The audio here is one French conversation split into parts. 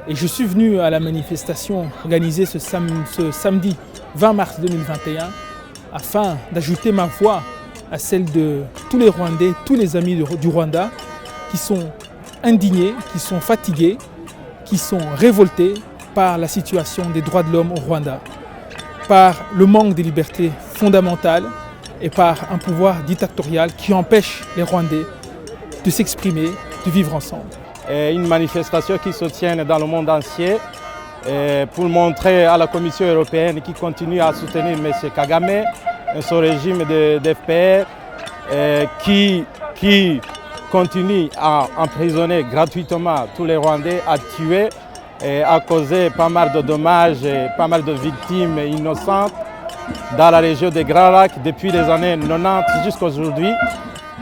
Et je suis venu à la manifestation organisée ce samedi 20 mars 2021 afin d'ajouter ma voix à celle de tous les Rwandais, tous les amis du Rwanda qui sont indignés, qui sont fatigués, qui sont révoltés par la situation des droits de l'homme au Rwanda, par le manque de libertés fondamentales et par un pouvoir dictatorial qui empêche les Rwandais de s'exprimer, de vivre ensemble. Une manifestation qui se tient dans le monde entier pour montrer à la Commission européenne qui continue à soutenir M. Kagame et son régime d'FPR qui continue à emprisonner gratuitement tous les Rwandais, à tuer et à causer pas mal de dommages et pas mal de victimes innocentes dans la région des Grands Lacs depuis les années 90 jusqu'à aujourd'hui.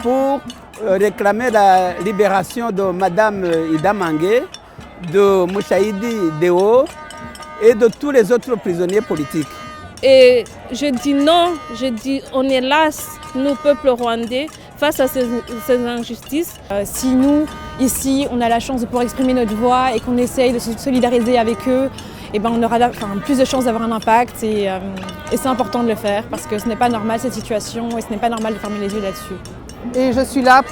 Pour réclamer la libération de Mme Ida Mangé, de Mouchaïdi Deo et de tous les autres prisonniers politiques. Et je dis non, je dis on est là, nous, peuple rwandais, face à ces injustices. Si nous, ici, on a la chance de pouvoir exprimer notre voix et qu'on essaye de se solidariser avec eux, eh ben on aura plus de chances d'avoir un impact et c'est important de le faire parce que ce n'est pas normal cette situation et ce n'est pas normal de fermer les yeux là-dessus. Et je suis là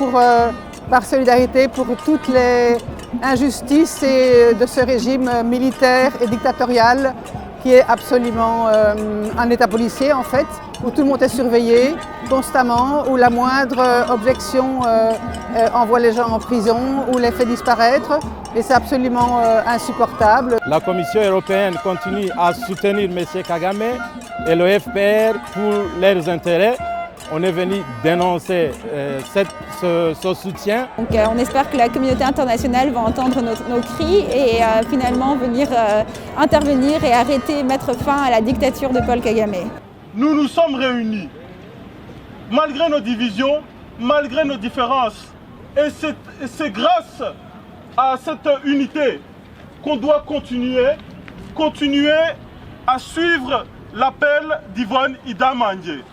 par solidarité pour toutes les injustices de ce régime militaire et dictatorial qui est absolument un état policier en fait, où tout le monde est surveillé constamment, où la moindre objection envoie les gens en prison ou les fait disparaître et c'est absolument insupportable. La Commission européenne continue à soutenir M. Kagame et le FPR pour leurs intérêts. On est venu dénoncer ce soutien. Donc, on espère que la communauté internationale va entendre nos cris et finalement venir intervenir et arrêter, mettre fin à la dictature de Paul Kagame. Nous nous sommes réunis, malgré nos divisions, malgré nos différences. Et c'est grâce à cette unité qu'on doit continuer à suivre l'appel d'Yvonne Ida Mangé.